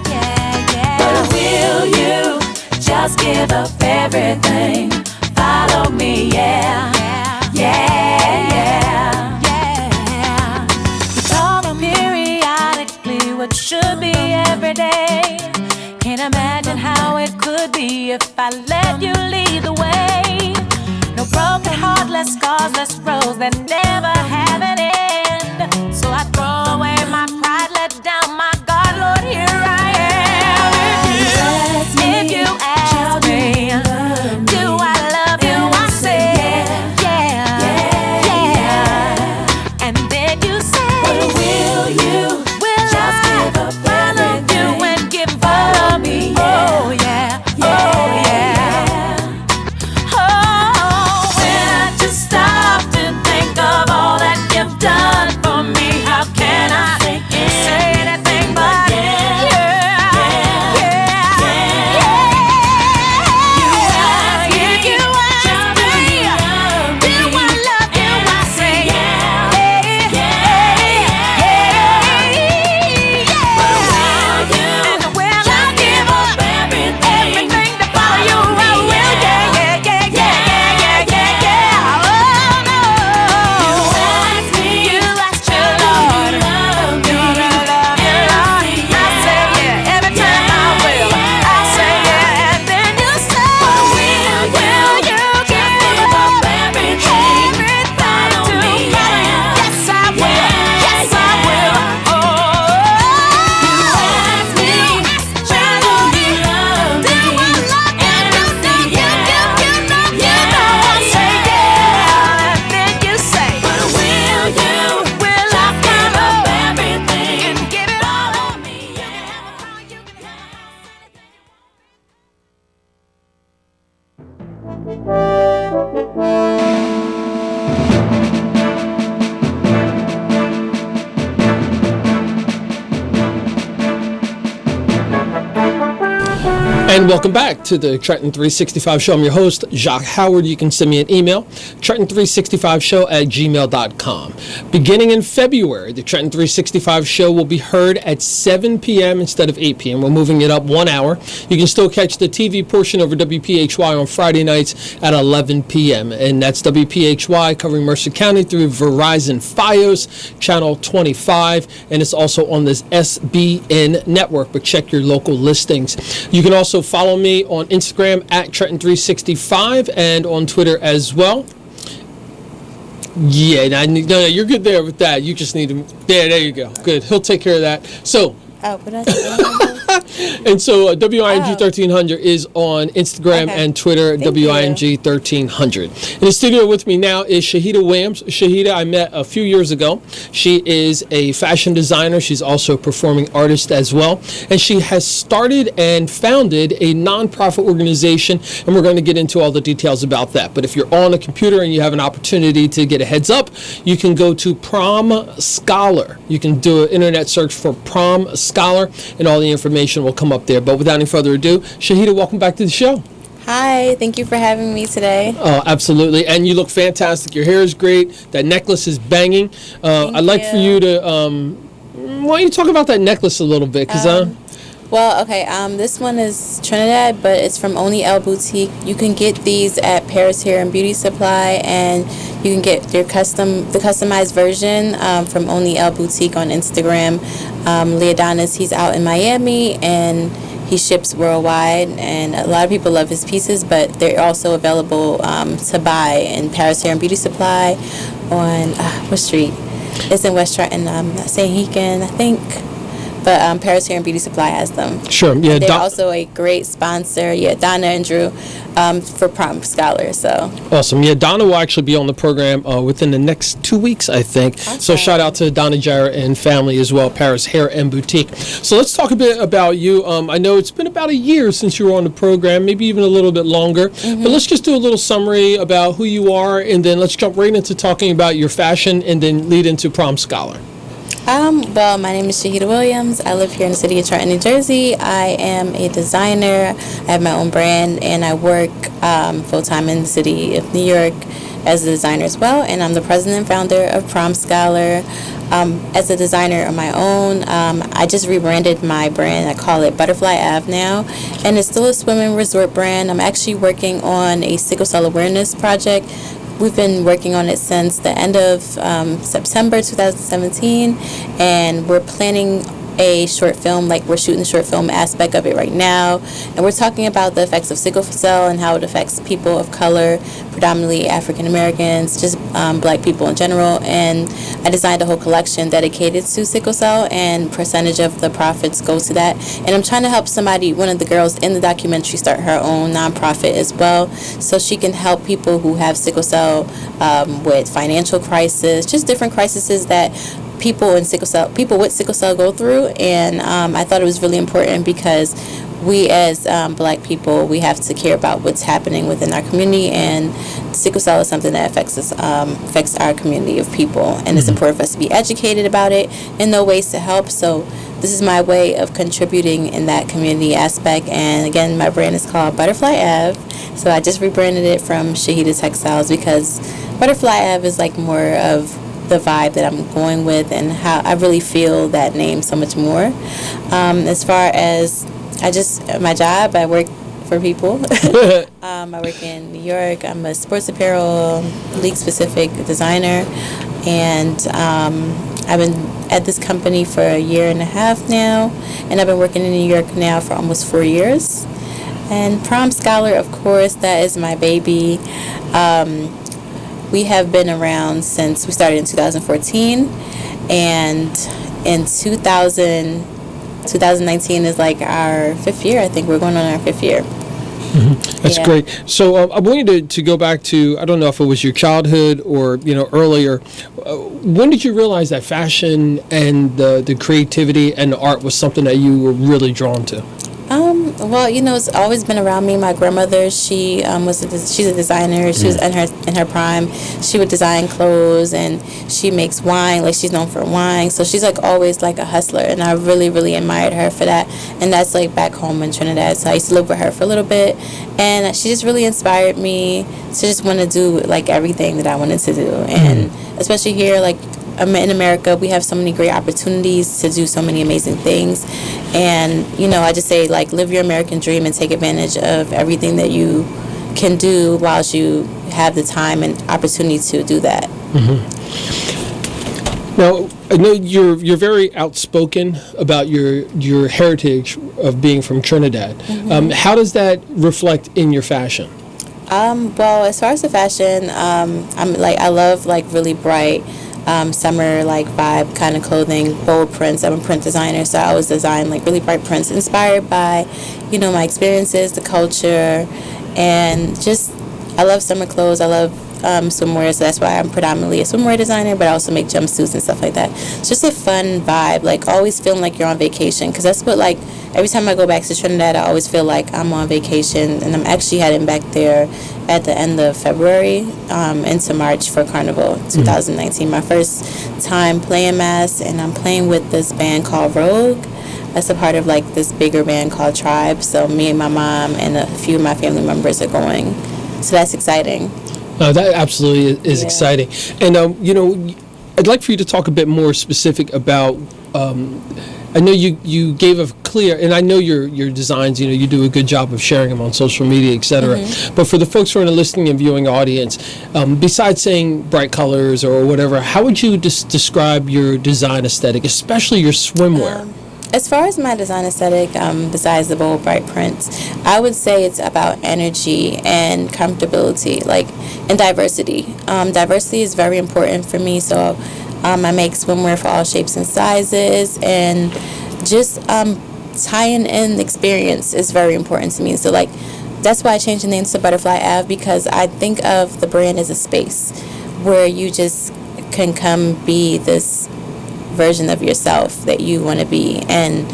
yeah, yeah. But will you just give up everything? Follow me, yeah, yeah, yeah, yeah. You talk periodically what should be every day. Can't imagine how it could be if I let you lead the way. No broken heart, less scars, less roads that never have an end. So I throw away my pride, let down my guard, Lord, here I am. If you ask me, do I love you? I say, yeah, yeah. And then you say, will you just give up everything and give up me? Oh yeah, oh yeah. Oh, when I just stop to think of all that you've done. And welcome back to the Trenton 365 Show. I'm your host, Jacques Howard. You can send me an email, trenton365show@gmail.com. Beginning in February, the Trenton 365 Show will be heard at 7 p.m. instead of 8 p.m. We're moving it up 1 hour. You can still catch the TV portion over WPHY on Friday nights at 11 p.m. And that's WPHY covering Mercer County through Verizon Fios, channel 25. And it's also on this SBN network, but check your local listings. You can also follow me on Instagram at Trenton365 and on Twitter as well. Yeah, no, you're good there with that. You just need to. There you go. Good. He'll take care of that. So. Oh, what did I say? And so WING 1300 is on Instagram and Twitter, WING 1300. In the studio with me now is Shahedah Williams. Shahedah, I met a few years ago. She is a fashion designer. She's also a performing artist as well. And she has started and founded a nonprofit organization, and we're going to get into all the details about that. But if you're on a computer and you have an opportunity to get a heads up, you can go to Prom Scholar. You can do an internet search for Prom Scholar, and all the information will come up there. But without any further ado, Shahedah, welcome back to the show. Hi, thank you for having me today. Oh, absolutely. And you look fantastic. Your hair is great. That necklace is banging. I'd like for you to, why don't you talk about that necklace a little bit? This one is Trinidad, but it's from Only L Boutique. You can get these at Paris Hair and Beauty Supply, and you can get the customized version from Only L Boutique on Instagram. Leodonis, he's out in Miami, and he ships worldwide, and a lot of people love his pieces, but they're also available to buy in Paris Hair and Beauty Supply on, what street? It's in West Trenton, St. Hegan, I think. But Paris Hair and Beauty Supply has them. Sure, yeah. And they're also a great sponsor. Yeah, Donna and Drew for Prom Scholar. So awesome. Yeah, Donna will actually be on the program within the next 2 weeks, I think. Awesome. So shout out to Donna Jarrett and family as well, Paris Hair and Boutique. So let's talk a bit about you. I know it's been about a year since you were on the program, maybe even a little bit longer. Mm-hmm. But let's just do a little summary about who you are, and then let's jump right into talking about your fashion, and then lead into Prom Scholar. Well, my name is Shahedah Williams. I live here in the city of Trenton, New Jersey. I am a designer. I have my own brand, and I work full-time in the city of New York as a designer as well. And I'm the president and founder of Prom Scholar. As a designer on my own, I just rebranded my brand. I call it Butterfly Ave now, and it's still a swim and resort brand. I'm actually working on a sickle cell awareness project. We've been working on it since the end of September 2017, and we're planning a short film, like we're shooting the short film aspect of it right now, and we're talking about the effects of sickle cell and how it affects people of color, predominantly African Americans, just black people in general. And I designed a whole collection dedicated to sickle cell, and percentage of the profits go to that. And I'm trying to help one of the girls in the documentary, start her own nonprofit as well, so she can help people who have sickle cell with financial crisis, just different crises that people with sickle cell go through. And I thought it was really important because we as black people, we have to care about what's happening within our community, and sickle cell is something that affects our community of people, and it's important for us to be educated about it and know ways to help. So this is my way of contributing in that community aspect. And again, my brand is called Butterfly Ave, so I just rebranded it from Shahedah Textiles because Butterfly Ave is like more of the vibe that I'm going with, and how I really feel that name so much more. As far as my job, I work for people. I work in New York. I'm a sports apparel, league-specific designer, and I've been at this company for a year and a half now, and I've been working in New York now for almost 4 years. And Prom Scholar, of course, that is my baby. We have been around since we started in 2014, and in 2019 is like our 5th year. I think we're going on our 5th year. Mm-hmm. That's great. So I want you to go back to, I don't know if it was your childhood or earlier. When did you realize that fashion and the creativity and the art was something that you were really drawn to? Well, it's always been around me. My grandmother, she's a designer. She was in her prime. She would design clothes, and she makes wine. Like, she's known for wine, so she's like always like a hustler, and I really, really admired her for that. And that's like back home in Trinidad. So I used to live with her for a little bit, and she just really inspired me to just want to do like everything that I wanted to do, and especially here, like. In America, we have so many great opportunities to do so many amazing things, and I just say, like, live your American dream and take advantage of everything that you can do whilst you have the time and opportunity to do that. Now, I know you're very outspoken about your heritage of being from Trinidad. How does that reflect in your fashion? Well, as far as the fashion, I love like really bright summer like vibe kind of clothing, bold prints. I'm a print designer, so I always design like really bright prints inspired by my experiences, the culture, and just I love summer clothes. I love swimwear, so that's why I'm predominantly a swimwear designer, but I also make jumpsuits and stuff like that. It's just a fun vibe, like always feeling like you're on vacation, because that's what, like, every time I go back to Trinidad, I always feel like I'm on vacation, and I'm actually heading back there at the end of February into March for Carnival 2019. My first time playing Mass, and I'm playing with this band called R.E.A.C.H. That's a part of like this bigger band called Tribe. So me and my mom and a few of my family members are going. So that's exciting. That absolutely is exciting. And, I'd like for you to talk a bit more specific about, I know you gave a clear, and I know your designs, you do a good job of sharing them on social media, et cetera. But for the folks who are in the listening and viewing audience, besides saying bright colors or whatever, how would you describe your design aesthetic, especially your swimwear? As far as my design aesthetic, besides the bold, bright prints, I would say it's about energy and comfortability, and diversity. Diversity is very important for me, so I make swimwear for all shapes and sizes, and just tying in experience is very important to me. So, that's why I changed the name to Butterfly Ave, because I think of the brand as a space where you just can come be this version of yourself that you want to be, and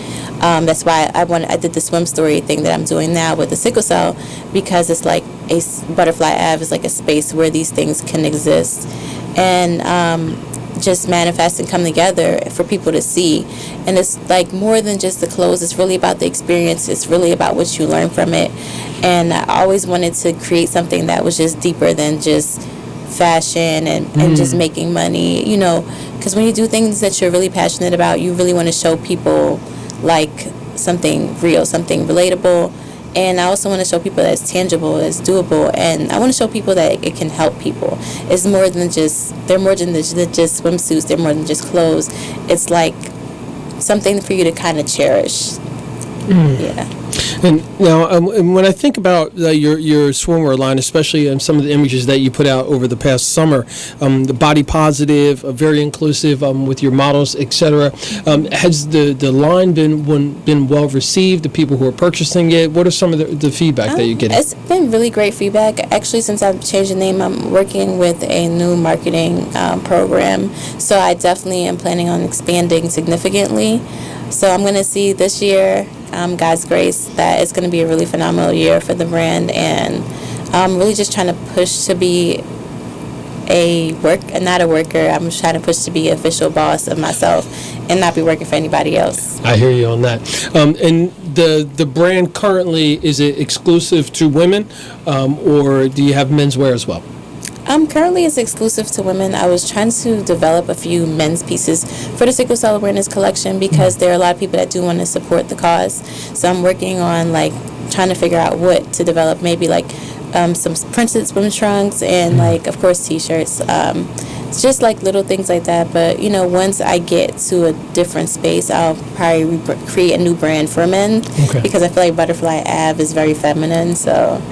that's why I did the swim story thing that I'm doing now with the sickle cell, because it's like a Butterfly Ave is like a space where these things can exist and just manifest and come together for people to see. And it's like more than just the clothes, it's really about the experience, it's really about what you learn from it. And I always wanted to create something that was just deeper than just fashion and just making money, because when you do things that you're really passionate about, you really want to show people like something real, something relatable. And I also want to show people that it's tangible, it's doable, and I want to show people that it can help people. It's more than just, they're more than just swimsuits, they're more than just clothes. It's like something for you to kind of cherish. Yeah. And now, when I think about your swimwear line, especially some of the images that you put out over the past summer, the body positive, very inclusive with your models, etc. Has the line been well received? The people who are purchasing it, what are some of the feedback that you're getting? It's been really great feedback. Actually, since I've changed the name, I'm working with a new marketing program. So I definitely am planning on expanding significantly. So I'm going to see this year, God's grace, that it's going to be a really phenomenal year for the brand, and I'm really just trying to push to be not a worker. I'm just trying to push to be an official boss of myself and not be working for anybody else. I hear you on that. And the brand currently, is it exclusive to women, or do you have menswear as well? Currently it's exclusive to women. I was trying to develop a few men's pieces for the Sickle Cell Awareness Collection, because there are a lot of people that do want to support the cause. So I'm working on trying to figure out what to develop, maybe some printed swim trunks and of course t-shirts. Just little things like that. But once I get to a different space, I'll probably create a new brand for men, because I feel like Butterfly Ave is very feminine. So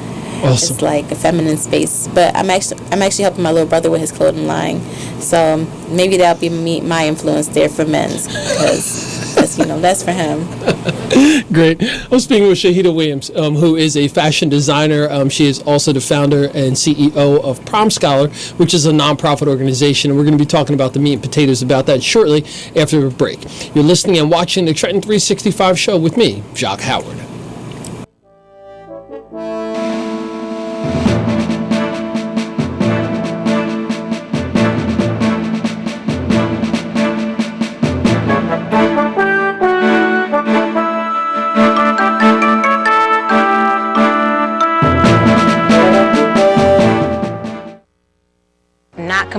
awesome. It's like a feminine space. But I'm actually helping my little brother with his clothing line, so maybe that'll be my influence there for men's, because that's for him. Great. I'm speaking with Shahedah Williams, who is a fashion designer. She is also the founder and CEO of Prom Scholar, which is a nonprofit organization, and we're going to be talking about the meat and potatoes about that shortly after a break. You're listening and watching the Trenton 365 show with me, Jacques Howard.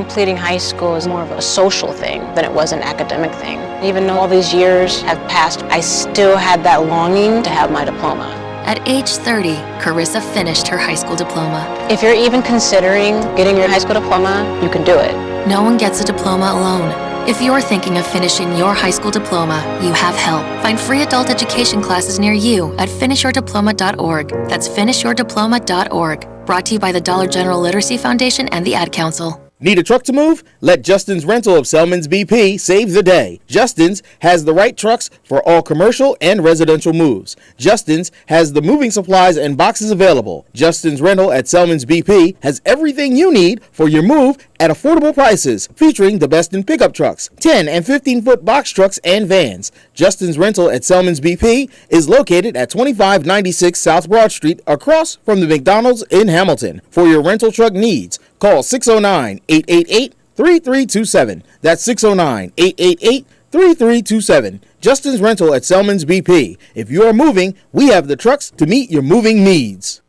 completing high school is more of a social thing than it was an academic thing. Even though all these years have passed, I still had that longing to have my diploma. At age 30, Carissa finished her high school diploma. If you're even considering getting your high school diploma, you can do it. No one gets a diploma alone. If you're thinking of finishing your high school diploma, you have help. Find free adult education classes near you at finishyourdiploma.org. That's finishyourdiploma.org. Brought to you by the Dollar General Literacy Foundation and the Ad Council. Need a truck to move? Let Justin's Rental of Selman's BP save the day. Justin's has the right trucks for all commercial and residential moves. Justin's has the moving supplies and boxes available. Justin's Rental at Selman's BP has everything you need for your move at affordable prices, featuring the best in pickup trucks, 10 and 15-foot box trucks and vans. Justin's Rental at Selman's BP is located at 2596 South Broad Street, across from the McDonald's in Hamilton. For your rental truck needs, call 609-888-3327. That's 609-888-3327. Justin's Rental at Selman's BP. If you are moving, we have the trucks to meet your moving needs.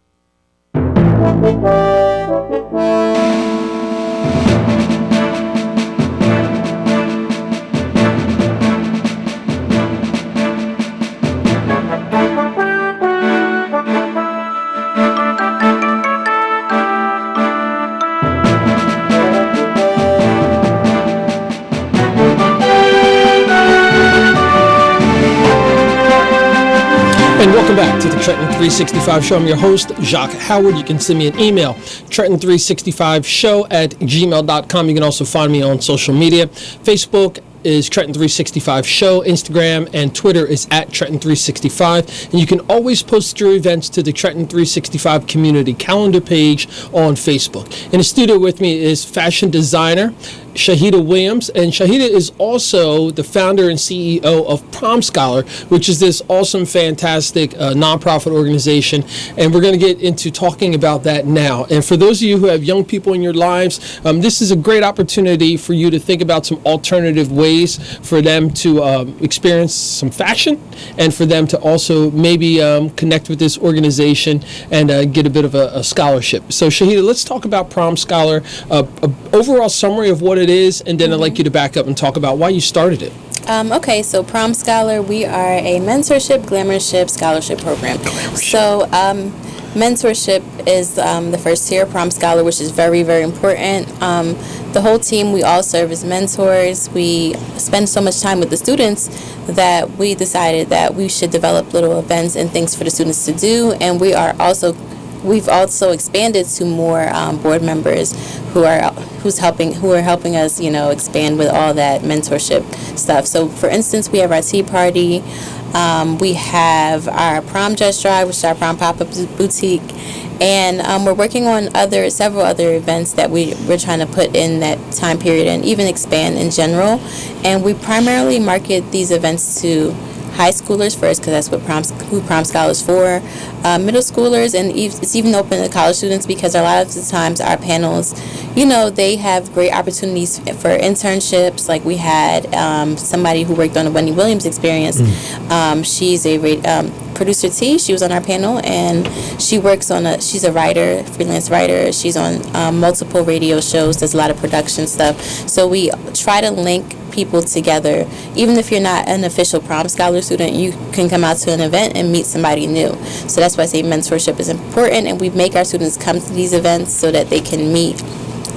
And welcome back to the Trenton 365 Show. I'm your host, Jacques Howard. You can send me an email, trenton365show@gmail.com. You can also find me on social media. Facebook is Trenton 365 Show. Instagram and Twitter is at Trenton 365. And you can always post your events to the Trenton 365 community calendar page on Facebook. In the studio with me is fashion designer Shahedah Williams, and Shahedah is also the founder and CEO of Prom Scholar, which is this awesome, fantastic nonprofit organization, and we're going to get into talking about that now. And for those of you who have young people in your lives, this is a great opportunity for you to think about some alternative ways for them to experience some fashion, and for them to also maybe connect with this organization and get a bit of a scholarship. So Shahedah, let's talk about Prom Scholar, a overall summary of what it is, and then I'd like you to back up and talk about why you started it. Okay, so Prom Scholar, we are a mentorship, glamourship, scholarship program. So mentorship is the first tier, Prom Scholar, which is very, very important. The whole team, we all serve as mentors. We spend so much time with the students that we decided that we should develop little events and things for the students to do, and we've also expanded to more board members who are helping us, expand with all that mentorship stuff. So, for instance, we have our tea party. We have our prom dress drive, which is our prom pop-up boutique, and we're working on several other events that we're trying to put in that time period and even expand in general. And we primarily market these events to high schoolers first, because that's who Prom Scholar is for, middle schoolers, and it's even open to college students, because a lot of the times our panels, they have great opportunities for internships. Like we had somebody who worked on the Wendy Williams experience. She's a producer T. She was on our panel, and she works she's a writer, freelance writer. She's on multiple radio shows, does a lot of production stuff. So we try to link people together. Even if you're not an official Prom Scholar student, you can come out to an event and meet somebody new. So that's why I say mentorship is important, and we make our students come to these events so that they can meet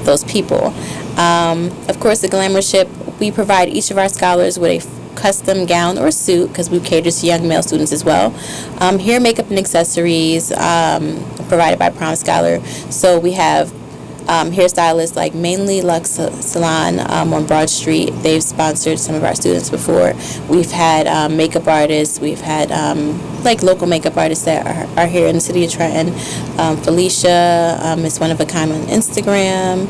those people. Of course, the glamourship, we provide each of our scholars with a custom gown or suit, because we cater to young male students as well. Hair, makeup, and accessories provided by Prom Scholar. So we have hairstylists like Mainly Lux Salon on Broad Street. They've sponsored some of our students before. We've had makeup artists. We've had local makeup artists that are here in the city of Trenton. Felicia is one of a kind on Instagram,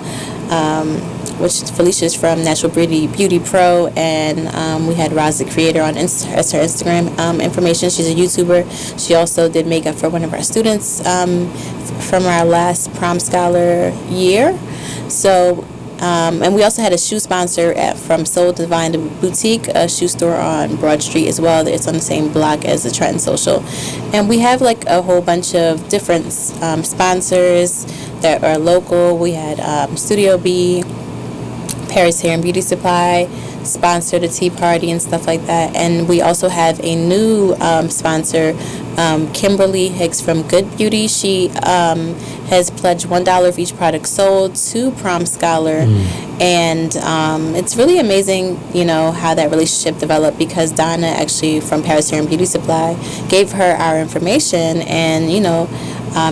which Felicia is from Natural Beauty Pro, and we had Roz the Creator on her Instagram information. She's a YouTuber. She also did makeup for one of our students from our last Prom Scholar year. So, and we also had a shoe sponsor from Soul Divine Boutique, a shoe store on Broad Street as well. It's on the same block as the Trenton Social. And we have a whole bunch of different sponsors that are local. We had Studio B, Paris Hair and Beauty Supply sponsor the tea party and stuff like that. And we also have a new sponsor, Kimberly Hicks from Good Beauty. She has pledged $1 of each product sold to Prom Scholar. And it's really amazing, how that relationship developed, because Donna actually from Paris Hair and Beauty Supply gave her our information, and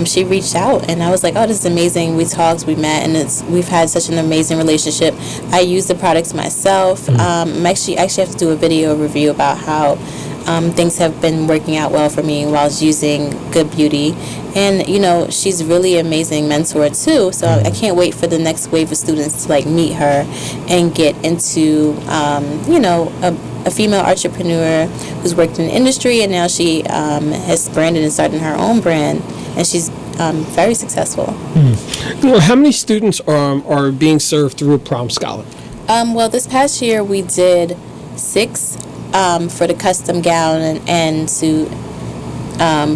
she reached out, and I was like, oh, this is amazing. We talked, we met, and we've had such an amazing relationship. I use the products myself. I actually have to do a video review about how things have been working out well for me while I was using Good Beauty. And, she's really amazing mentor, too. So I can't wait for the next wave of students to, meet her and get into, a female entrepreneur who's worked in the industry, and now she has branded and started her own brand, and she's very successful. How many students are being served through a Prom Scholar? Well, this past year we did 6 for the custom gown and suit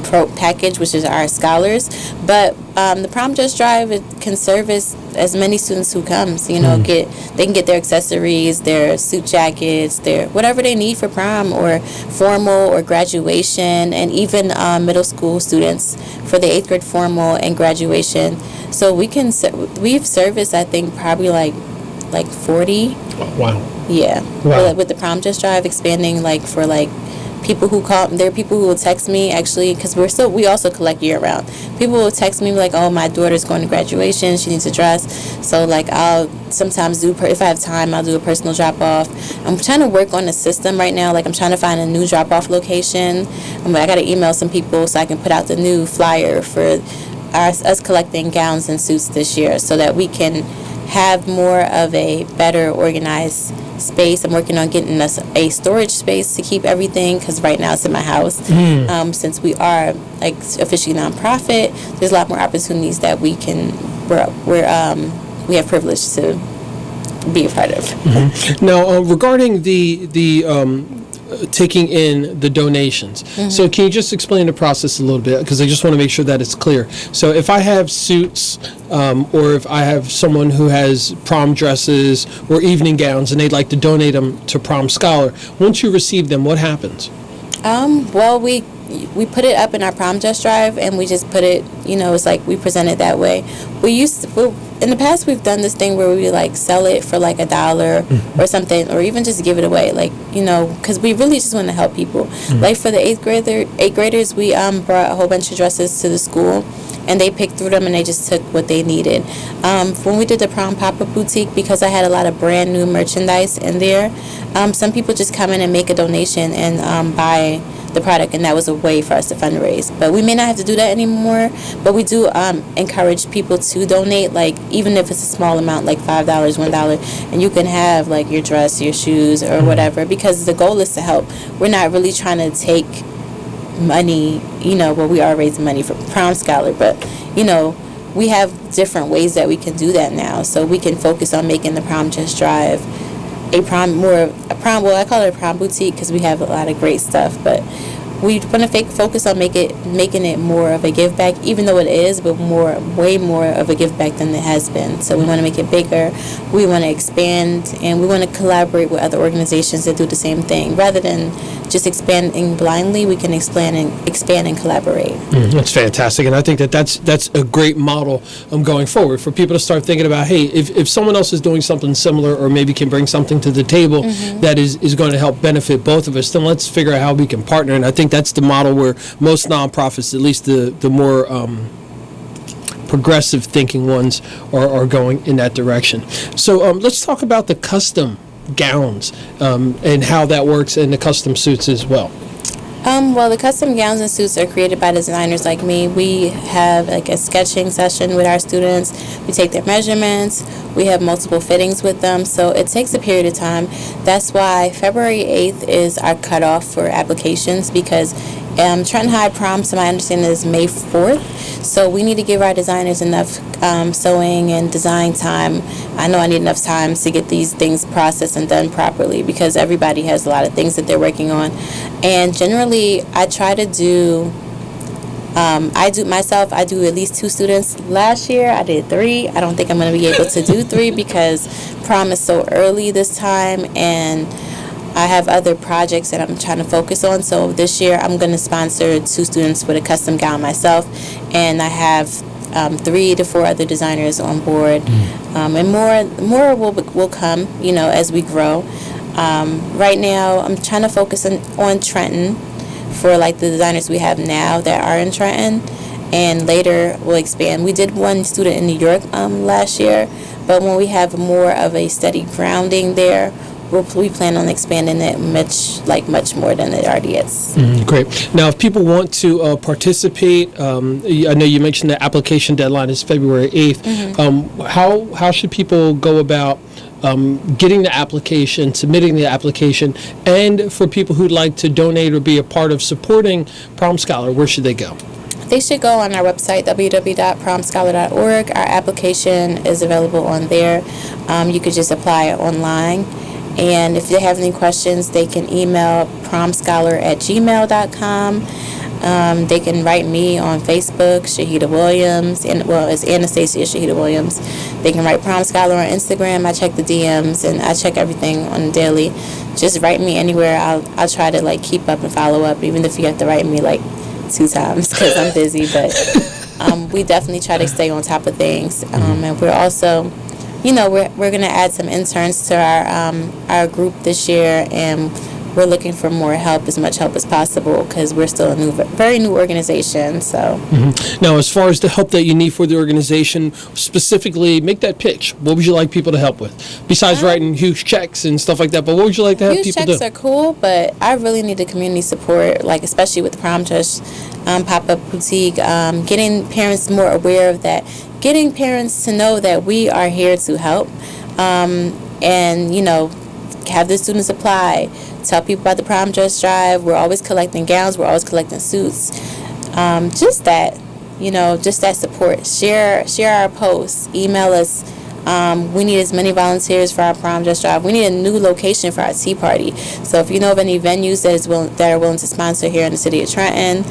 pro package, which is our scholars. But the Prom Just Drive, it can service as many students who comes. They can get their accessories, their suit jackets, their whatever they need for prom or formal or graduation, and even middle school students for the 8th grade formal and graduation. So we've serviced, I think, probably like 40. Oh, wow. Yeah. Wow. With the Prom Just Drive expanding, for people who call, there are people who will text me, actually, because we also collect year round. People will text me like, oh, my daughter's going to graduation, she needs a dress. So I'll sometimes if I have time, I'll do a personal drop off. I'm trying to work on the system right now. I'm trying to find a new drop off location. I got to email some people so I can put out the new flyer for us collecting gowns and suits this year, so that we can have more of a better organized space. I'm working on getting us a storage space to keep everything, because right now it's in my house. Since we are officially nonprofit, there's a lot more opportunities that we have privilege to be a part of. Now, regarding the taking in the donations. So can you just explain the process a little bit, because I just want to make sure that it's clear. So if I have suits or if I have someone who has prom dresses or evening gowns and they'd like to donate them to Prom Scholar, once you receive them, what happens? Well, we put it up in our Prom Just Drive, and we just put it, it's we present it that way. In the past, we've done this thing where we sell it for $1 or something, or even just give it away, because we really just want to help people. For the 8th graders, we brought a whole bunch of dresses to the school, and they picked through them, and they just took what they needed. When we did the Prom Pop-Up Boutique, because I had a lot of brand new merchandise in there, some people just come in and make a donation and buy the product, and that was a way for us to fundraise. But we may not have to do that anymore, but we do encourage people to donate, even if it's a small amount, $5, $1, and you can have your dress, your shoes, or whatever, because the goal is to help. We're not really trying to take money, we are raising money for Prom Scholar, but we have different ways that we can do that now, so we can focus on making the Prom Just Drive I call it a prom boutique, because we have a lot of great stuff, but we want to focus on making it more of a give back, even though it is, but way more of a give back than it has been. So we want to make it bigger, we want to expand, and we want to collaborate with other organizations that do the same thing. Rather than just expanding blindly, we can expand and collaborate. That's fantastic, and I think that's a great model going forward for people to start thinking about, hey, if someone else is doing something similar, or maybe can bring something to the table that is going to help benefit both of us, then let's figure out how we can partner. And I think that's the model where most nonprofits, at least the more progressive thinking ones, are going in that direction. So let's talk about the custom gowns and how that works, and the custom suits as well. Well, the custom gowns and suits are created by designers like me. We have a sketching session with our students. We take their measurements. We have multiple fittings with them, so it takes a period of time. That's why February 8th is our cutoff for applications, because Trenton High Prom, to my understanding, is May 4th. So we need to give our designers enough sewing and design time. I know I need enough time to get these things processed and done properly, because everybody has a lot of things that they're working on. And generally, I try to do I do at least 2 students. Last year I did 3. I don't think I'm going to be able to do 3 because prom is so early this time, and I have other projects that I'm trying to focus on. So this year I'm going to sponsor 2 students with a custom gown myself, and I have 3 to 4 other designers on board, and more will come, as we grow. Right now I'm trying to focus on Trenton for like the designers we have now that are in Trenton, and later we'll expand. We did 1 student in New York last year, but when we have more of a steady grounding there, we plan on expanding it much more than it already is. Great. Now, if people want to participate, I know you mentioned the application deadline is February 8th. How should people go about getting the application, submitting the application, and for people who'd like to donate or be a part of supporting Prom Scholar, where should they go? They should go on our website, www.promscholar.org. Our application is available on there. You could just apply online. And if they have any questions, they can email promscholar@gmail.com. They can write me on Facebook, Shahedah Williams, it's Anastasia Shahedah Williams. They can write Prom Scholar on Instagram. I check the DMs and I check everything on the daily. Just write me anywhere. I'll try to keep up and follow up, even if you have to write me 2 times because I'm busy. But we definitely try to stay on top of things. And we're also, we're going to add some interns to our group this year, and we're looking for more help, as much help as possible, because we're still a very new organization. So Now, as far as the help that you need for the organization, specifically, make that pitch. What would you like people to help with? Besides writing huge checks and stuff like that, but what would you like to have people do? Huge checks are cool, but I really need the community support, especially with the Prom Dress pop-up boutique, getting parents more aware of that, getting parents to know that we are here to help, and, have the students apply. Tell people about the Prom Dress Drive. We're always collecting gowns. We're always collecting suits. Just that support. Share our posts. Email us. We need as many volunteers for our Prom Dress Drive. We need a new location for our tea party. So if you know of any venues that are willing to sponsor here in the city of Trenton,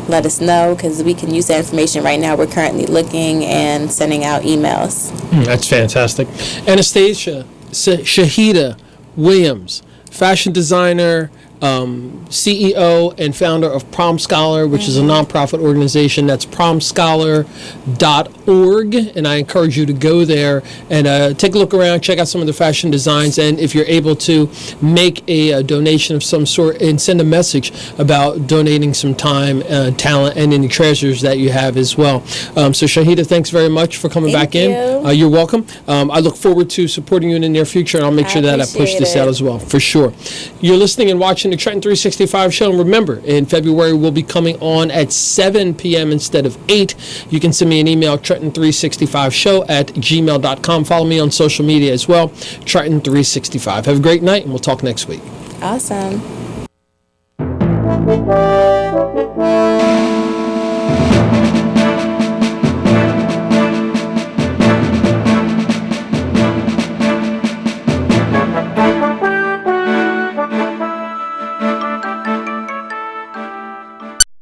let us know, because we can use that information right now. We're currently looking and sending out emails. That's fantastic. Anastasia Shahedah Williams, fashion designer, CEO and founder of Prom Scholar, which is a nonprofit organization. That's promscholar.org, and I encourage you to go there and take a look around, check out some of the fashion designs, and if you're able to, make a donation of some sort and send a message about donating some time, talent, and any treasures that you have as well. So Shahedah, thanks very much for coming back in. You're welcome. I look forward to supporting you in the near future, and I'll make sure that I push this out as well, for sure. You're listening and watching the Trenton 365 show, and remember, in February we'll be coming on at 7 p.m. instead of 8. You can send me an email, trenton365show@gmail.com. Follow me on social media as well, Trenton365. Have a great night, and we'll talk next week. Awesome.